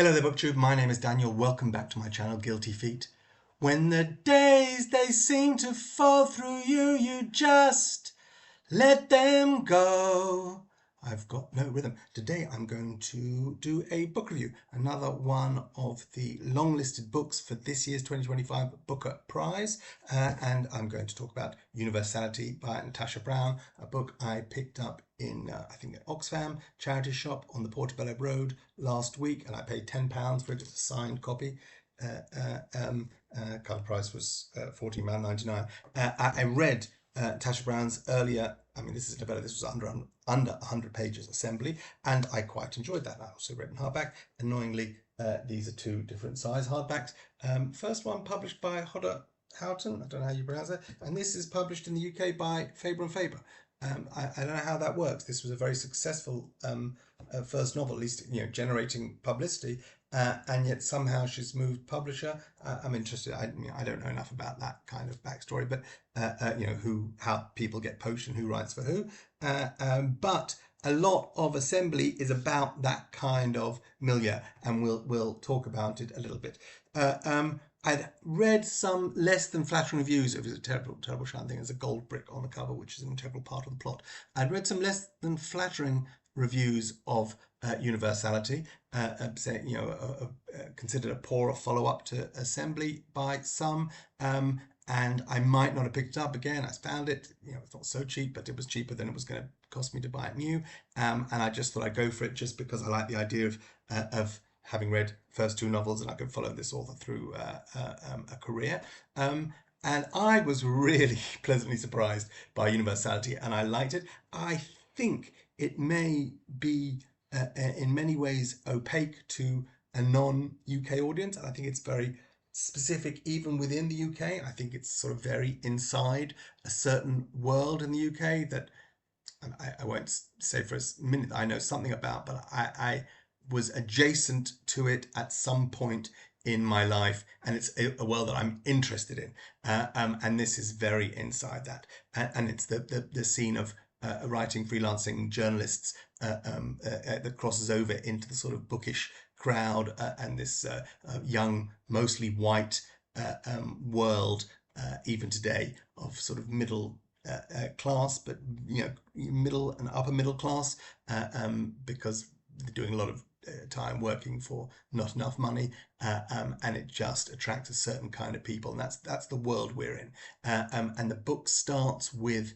Hello there, BookTube. My name is Daniel. Welcome back to my channel, Guilty Feet. When the days they seem to fall through you, you just let them go. I've got no rhythm. Today I'm going to do a book review, another one of the long-listed books for this year's 2025 Booker Prize, and I'm going to talk about Universality by Natasha Brown, a book I picked up in, I think, at Oxfam charity shop on the Portobello Road last week, and I paid £10 for it. It's a signed copy. Cover price was £14.99. I read Natasha Brown's earlier, this is better, this was under 100 pages assembly, and I quite enjoyed that. I also read in hardback. Annoyingly, these are two different size hardbacks. First one published by Hodder Houghton, I don't know how you pronounce it, and this is published in the UK by Faber and Faber. I don't know how that works. This was a very successful first novel, at least generating publicity, and yet somehow she's moved publisher. I'm interested. I don't know enough about that kind of backstory, but how people get poached and who writes for who. But a lot of assembly is about that kind of milieu, and we'll talk about it a little bit. I'd read some less than flattering reviews. It was a terrible shiny thing. There's a gold brick on the cover, which is an integral part of the plot. I'd read some less than flattering reviews of Universality, considered a poorer follow-up to Assembly by some, and I might not have picked it up again. I found it, it's not so cheap, but it was cheaper than it was going to cost me to buy it new, and I just thought I'd go for it just because I like the idea of having read first two novels, and I could follow this author through a career. And I was really pleasantly surprised by Universality, and I liked it. I think it may be in many ways opaque to a non-UK audience, and I think it's very specific even within the UK. I think it's sort of very inside a certain world in the UK that I won't say for a minute that I know something about, but I was adjacent to it at some point in my life, and it's a world that I'm interested in, and this is very inside that, and it's the scene of writing, freelancing journalists that crosses over into the sort of bookish crowd, and this young, mostly white world, even today, of sort of middle class, but middle and upper middle class, because they're doing a lot of time working for not enough money, and it just attracts a certain kind of people, and that's the world we're in. And the book starts with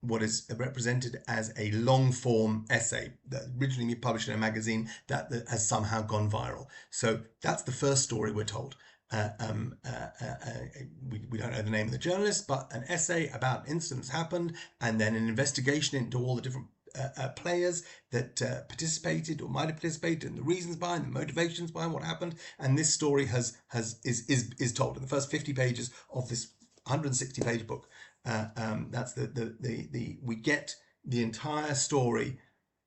what is represented as a long form essay that originally published in a magazine that has somehow gone viral. So that's the first story we're told. We don't know the name of the journalist, but an essay about incidents happened, and then an investigation into all the different players that participated or might have participated, and the reasons behind, the motivations behind what happened. And this story is told in the first 50 pages of this 160-page book. That's we get the entire story.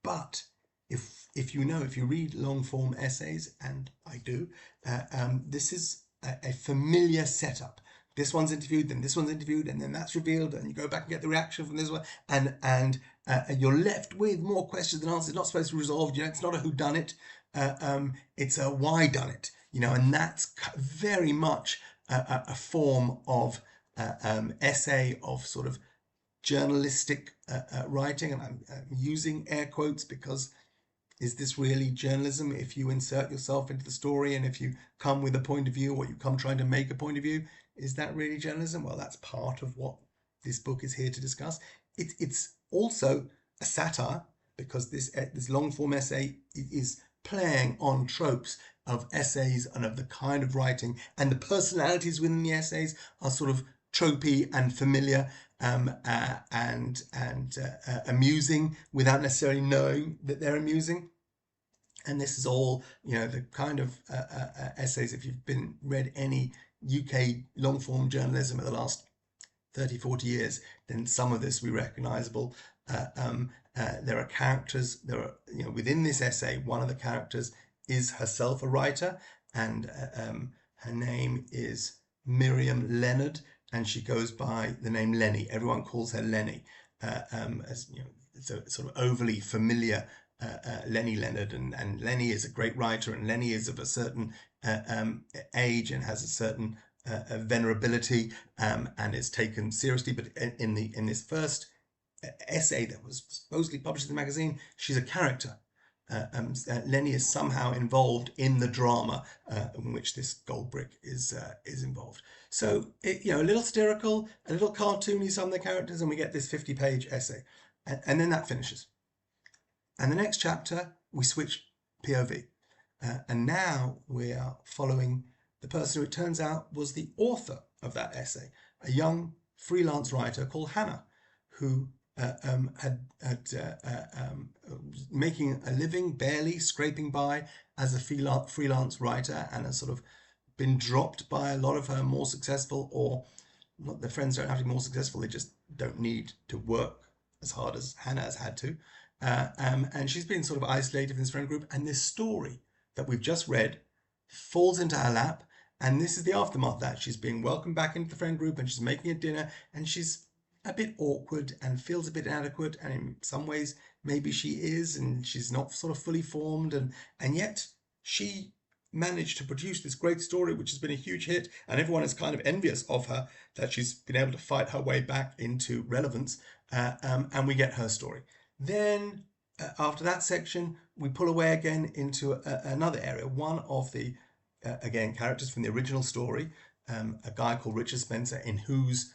But if you read long form essays, and I do, this is a familiar setup. This one's interviewed, then this one's interviewed, and then that's revealed, and you go back and get the reaction from this one, and you're left with more questions than answers. It's not supposed to be resolved. It's not a whodunit. It's a why done it. And that's very much a form of essay, of sort of journalistic writing, and I'm using air quotes because is this really journalism if you insert yourself into the story, and if you come with a point of view, or you come trying to make a point of view? Is that really journalism? Well, that's part of what this book is here to discuss. It's also a satire, because this long form essay is playing on tropes of essays and of the kind of writing, and the personalities within the essays are sort of tropey and familiar, and amusing without necessarily knowing that they're amusing. And this is all, the kind of essays, if you've read any UK long form journalism of the last 30-40 years, then some of this will be recognizable. There are characters, within this essay, one of the characters is herself a writer, and her name is Miriam Leonard, and she goes by the name Lenny. Everyone calls her Lenny, as it's a sort of overly familiar Lenny Leonard, and Lenny is a great writer, and Lenny is of a certain age and has a certain venerability, and is taken seriously. But in this first essay that was supposedly published in the magazine, she's a character. Lenny is somehow involved in the drama in which this gold brick is involved. So a little satirical, a little cartoony, some of the characters, and we get this 50-page essay, and then that finishes. And the next chapter we switch POV, and now we are following the person who it turns out was the author of that essay, a young freelance writer called Hannah, who making a living, barely scraping by as a freelance writer, and has sort of been dropped by a lot of her more successful, or not, their friends don't have to be more successful, they just don't need to work as hard as Hannah has had to. And she's been sort of isolated in this friend group, and this story that we've just read falls into her lap, and this is the aftermath of that. She's being welcomed back into the friend group, and she's making a dinner, and she's a bit awkward and feels a bit inadequate, and in some ways maybe she is, and she's not sort of fully formed, and yet she managed to produce this great story which has been a huge hit, and everyone is kind of envious of her that she's been able to fight her way back into relevance, and we get her story. Then after that section we pull away again into another area, one of the again characters from the original story, a guy called Richard Spencer, in whose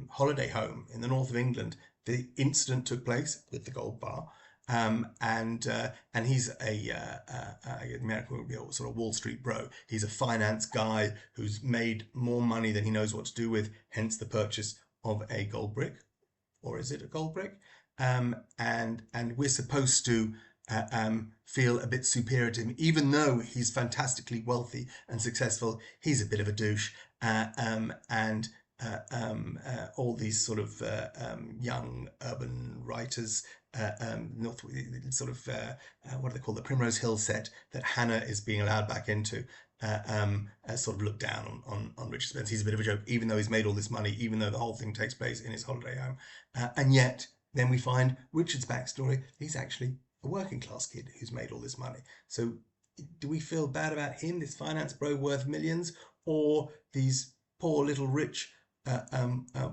holiday home in the north of England the incident took place with the gold bar, and he's a American sort of Wall Street bro. He's a finance guy who's made more money than he knows what to do with, hence the purchase of a gold brick, or is it a gold brick? And we're supposed to feel a bit superior to him, even though he's fantastically wealthy and successful. He's a bit of a douche, and all these sort of young urban writers, sort of what do they call the Primrose Hill set that Hannah is being allowed back into, sort of look down on Richard Spencer. He's a bit of a joke, even though he's made all this money, even though the whole thing takes place in his holiday home, and yet then we find Richard's backstory. He's actually a working class kid who's made all this money. So do we feel bad about him, this finance bro worth millions, or these poor little rich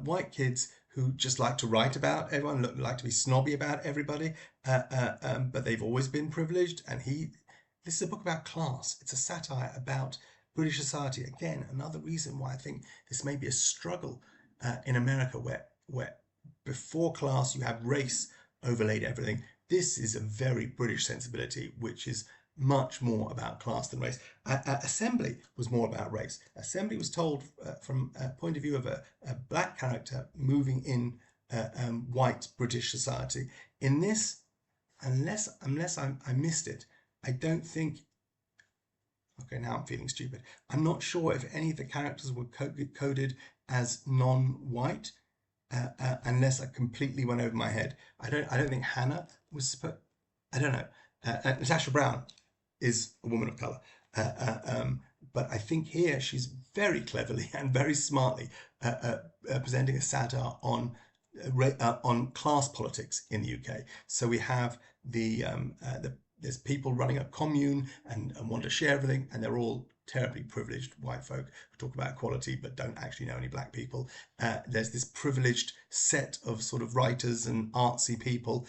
white kids who just like to write about everyone, like to be snobby about everybody, but they've always been privileged? And this is a book about class. It's a satire about British society. Again, another reason why I think this may be a struggle in America, where before class you have race overlaid everything. This is a very British sensibility, which is much more about class than race. Assembly was more about race. Assembly was told from a point of view of a black character moving in white British society. In this, unless I missed it, I don't think. Okay, now I'm feeling stupid. I'm not sure if any of the characters were coded as non-white, unless I completely went over my head. I don't think Hannah was. I don't know. Natasha Brown is a woman of colour, but I think here she's very cleverly and very smartly presenting a satire on class politics in the UK. So we have there's people running a commune and want to share everything, and they're all terribly privileged white folk who talk about equality but don't actually know any black people. There's this privileged set of sort of writers and artsy people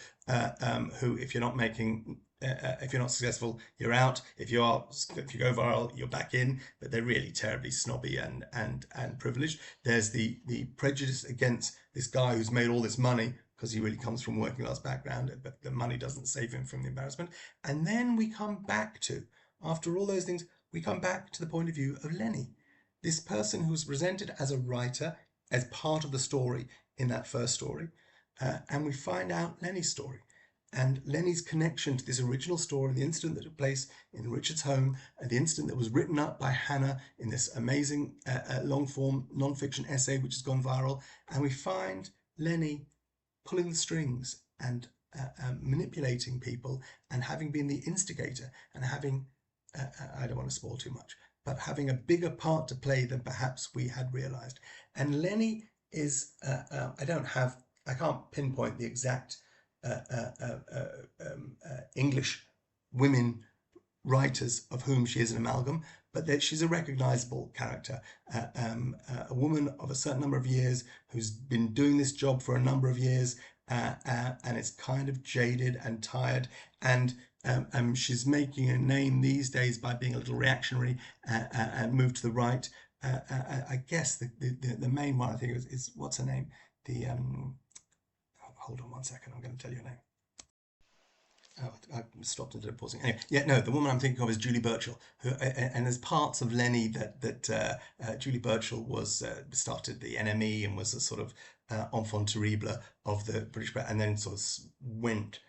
who, if you're not making if you're not successful, you're out. If you go viral, you're back in. But they're really terribly snobby and privileged. There's the prejudice against this guy who's made all this money because he really comes from a working class background, but the money doesn't save him from the embarrassment. And then we come back to, after all those things, we come back to the point of view of Lenny, this person who's presented as a writer, as part of the story in that first story, and we find out Lenny's story. And Lenny's connection to this original story, the incident that took place in Richard's home, and the incident that was written up by Hannah in this amazing long-form non-fiction essay which has gone viral. And we find Lenny pulling the strings and manipulating people, and having been the instigator, and having, I don't want to spoil too much, but having a bigger part to play than perhaps we had realised. And Lenny is, I can't pinpoint the exact English women writers of whom she is an amalgam, but that she's a recognizable character, a woman of a certain number of years who's been doing this job for a number of years, and is kind of jaded and tired, and she's making a name these days by being a little reactionary and move to the right. I guess the main one I think is what's her name? The hold on one second, I'm going to tell you her name. Oh, I stopped instead of pausing. Anyway, yeah, no, the woman I'm thinking of is Julie Burchell, who, and there's parts of Lenny that Julie Burchell was started the NME and was a sort of enfant terrible of the British, and then sort of went.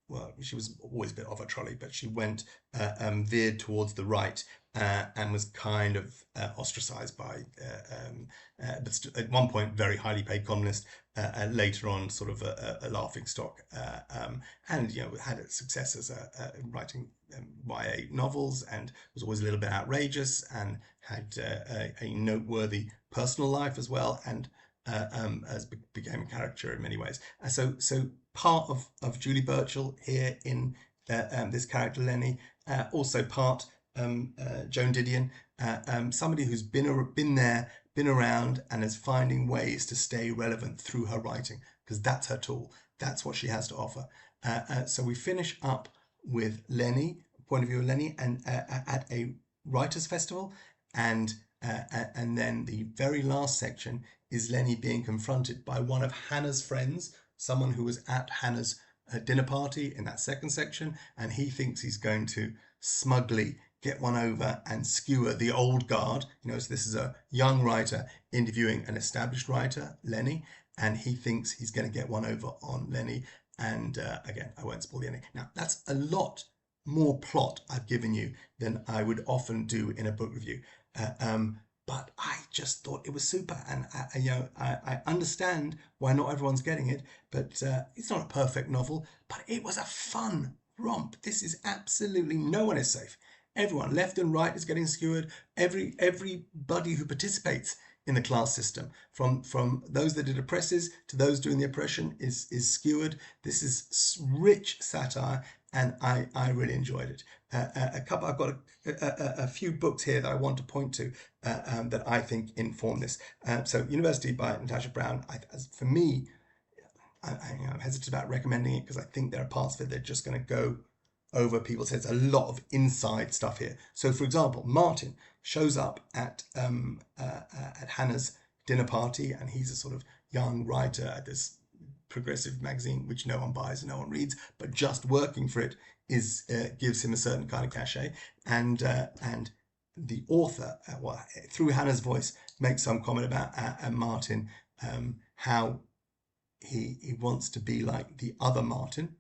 Well, she was always a bit off a trolley, but she went veered towards the right and was kind of ostracized by, but at one point, very highly paid columnist. Later on, sort of a laughing stock, and had a success as writing YA novels, and was always a little bit outrageous, and had a noteworthy personal life as well, and as became a caricature in many ways. So part of Julie Burchell here in this character Lenny, also part Joan Didion, somebody who's been there, been around, and is finding ways to stay relevant through her writing, because that's her tool. That's what she has to offer. So we finish up with Lenny, point of view of Lenny, and at a writers' festival, and then the very last section is Lenny being confronted by one of Hannah's friends, someone who was at Hannah's dinner party in that second section, and he thinks he's going to smugly get one over and skewer the old guard. So this is a young writer interviewing an established writer, Lenny, and he thinks he's going to get one over on Lenny. And again, I won't spoil the ending. Now, that's a lot more plot I've given you than I would often do in a book review. But I just thought it was super, and I understand why not everyone's getting it, but it's not a perfect novel, but it was a fun romp. This is absolutely, no one is safe. Everyone, left and right, is getting skewered. Everybody who participates in the class system, from those that did oppresses to those doing the oppression, is skewered. This is rich satire, and I really enjoyed it. I've got a few books here that I want to point to that I think inform this. So University by Natasha Brown, for me, I'm hesitant about recommending it because I think there are parts of it that are just going to go over people's heads. A lot of inside stuff here. So, for example, Martin shows up at Hannah's dinner party, and he's a sort of young writer at this progressive magazine which no one buys and no one reads, but just working for it gives him a certain kind of cachet. And the author, through Hannah's voice, makes some comment about Martin, how he wants to be like the other Martin.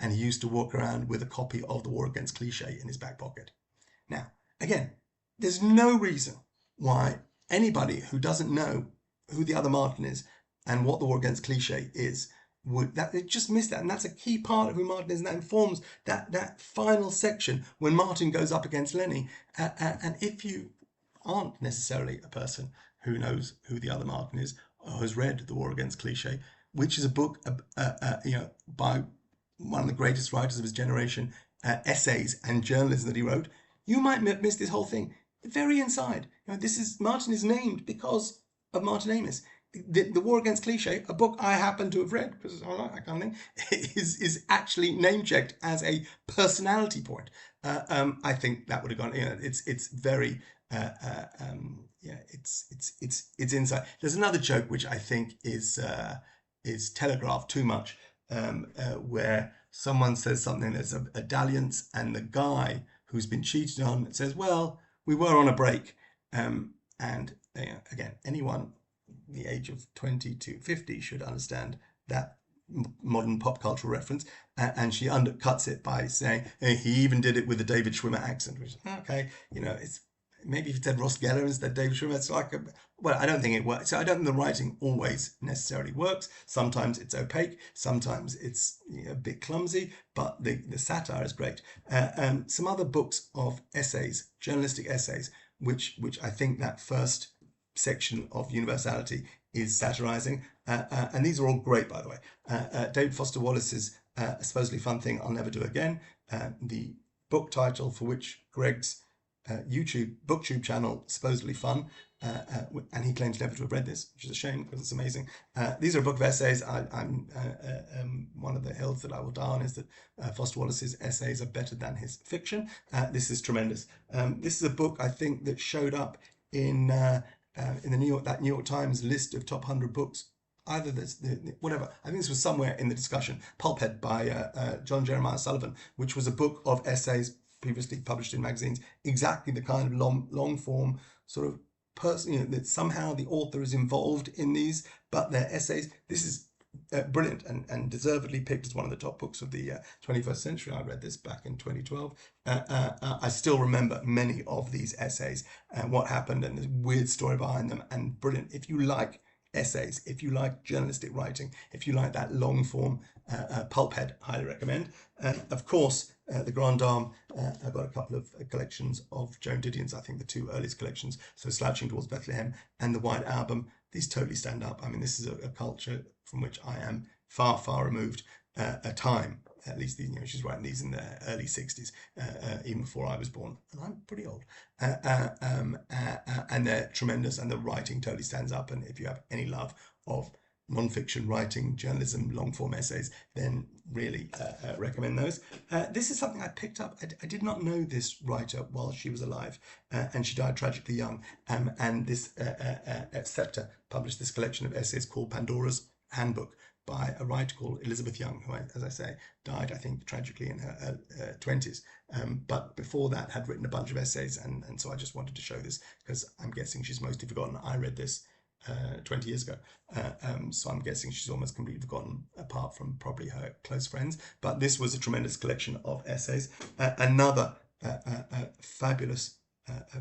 And he used to walk around with a copy of The War Against Cliché in his back pocket. Now, again, there's no reason why anybody who doesn't know who the other Martin is and what The War Against Cliché is, they just miss that. And that's a key part of who Martin is, and that informs that final section when Martin goes up against Lenny. And if you aren't necessarily a person who knows who the other Martin is, or has read The War Against Cliché, which is a book by one of the greatest writers of his generation, essays and journalism that he wrote, you might miss this whole thing. Very inside, Martin is named because of Martin Amos. The War Against Cliché, a book I happen to have read because I like that kind of thing, is actually name checked as a personality point. I think that would have gone. It's very. It's inside. There's another joke which I think is telegraphed too much. Where someone says something, there's a dalliance, and the guy who's been cheated on says, well, we were on a break. And again, anyone the age of 20 to 50 should understand that modern pop culture reference. And she undercuts it by saying, he even did it with a David Schwimmer accent, which, okay, it's, maybe if it said Ross Geller instead of David Schwimmer, it's like, I don't think it works. So I don't think the writing always necessarily works. Sometimes it's opaque, sometimes it's a bit clumsy, but the satire is great. Some other books of essays, journalistic essays, which I think that first section of Universality is satirizing. and these are all great, by the way. David Foster Wallace's A Supposedly Fun Thing I'll Never Do Again, the book title for which Greg's booktube channel, Supposedly Fun, and he claims never to have read this, which is a shame because it's amazing. These are a book of essays. One of the hills that I will die on is that Foster Wallace's essays are better than his fiction. This is tremendous. This is a book, I think, that showed up in the New York Times list of top 100 books. Either whatever. I think this was somewhere in the discussion. Pulphead by John Jeremiah Sullivan, which was a book of essays previously published in magazines, exactly the kind of long form sort of person, that somehow the author is involved in these, but they're essays. This is brilliant and deservedly picked as one of the top books of the 21st century. I read this back in 2012. I still remember many of these essays and what happened and the weird story behind them, and brilliant. If you like essays, if you like journalistic writing, if you like that long form, Pulphead, highly recommend. Of course, the Grand Dame, I've got a couple of collections of Joan Didion's, I think the two earliest collections, so Slouching Towards Bethlehem and the White Album. These totally stand up. I mean, this is a culture from which I am far, far removed. A time, at least, she's writing these in the early 60s, even before I was born, and I'm pretty old. And they're tremendous, and the writing totally stands up. And if you have any love of non-fiction writing, journalism, long-form essays, then really recommend those. This is something I picked up. I did not know this writer while she was alive, and she died tragically young. And this Sceptre published this collection of essays called Pandora's Handbook by a writer called Elizabeth Young, who, as I say, died, I think, tragically in her 20s. But before that had written a bunch of essays, and so I just wanted to show this because I'm guessing she's mostly forgotten. I read this 20 years ago, so I'm guessing she's almost completely forgotten, apart from probably her close friends. But this was a tremendous collection of essays. Another fabulous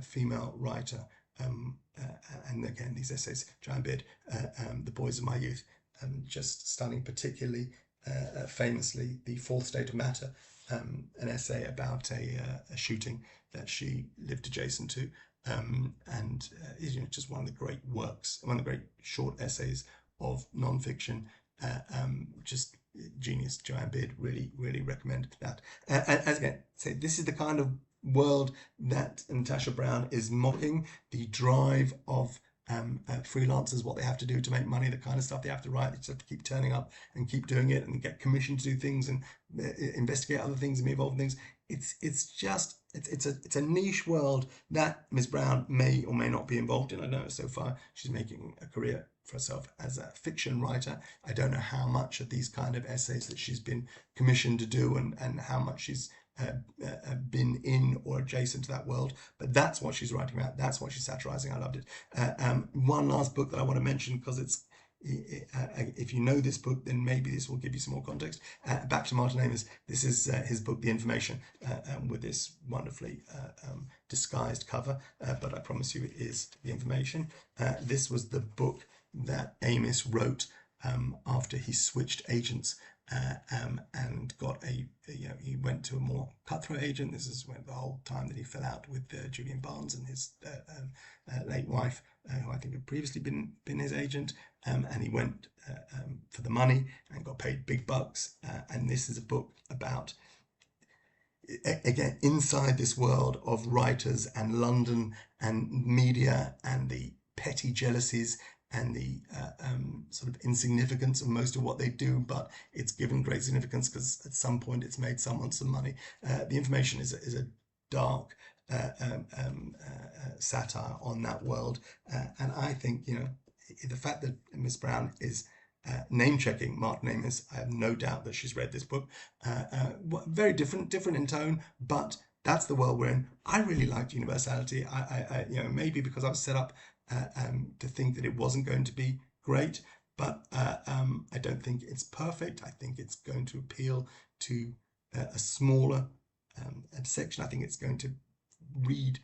female writer, and again, these essays, Joanne Beard, The Boys of My Youth, just stunning, particularly famously, The Fourth State of Matter, an essay about a shooting that she lived adjacent to, and is just one of the great works, one of the great short essays of non-fiction, just genius. Joanne Beard, really, really recommend that. And as again, say, this is the kind of world that Natasha Brown is mocking, the drive of freelancers, what they have to do to make money, the kind of stuff they have to write. They just have to keep turning up and keep doing it and get commissioned to do things and investigate other things and be involved in things. It's a niche world that Ms. Brown may or may not be involved in. I know so far she's making a career for herself as a fiction writer. I don't know how much of these kind of essays that she's been commissioned to do and how much she's been in or adjacent to that world, but that's what she's writing about. That's what she's satirizing. I loved it. One last book that I want to mention, because it's if you know this book, then maybe this will give you some more context. Back to Martin Amos. This is his book, The Information, with this wonderfully disguised cover, but I promise you it is The Information. This was the book that Amos wrote after he switched agents and got he went to a more cutthroat agent. This is when the whole time that he fell out with Julian Barnes and his late wife, who I think had previously been his agent, and he went for the money and got paid big bucks. And this is a book about, again, inside this world of writers and London and media and the petty jealousies and the sort of insignificance of most of what they do, but it's given great significance because at some point it's made someone some money. The Information is a dark satire on that world, and I think the fact that Miss Brown is name-checking Martin Amos, I have no doubt that she's read this book. Very different in tone, but that's the world we're in. I really liked Universality. I maybe because I was set up to think that it wasn't going to be great, but I don't think it's perfect. I think it's going to appeal to a smaller section. I think it's going to read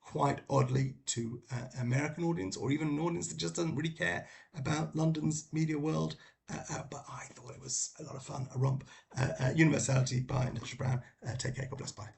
quite oddly to an American audience, or even an audience that just doesn't really care about London's media world. But I thought it was a lot of fun, a romp. Universality by Natasha Brown. Take care. God bless. Bye.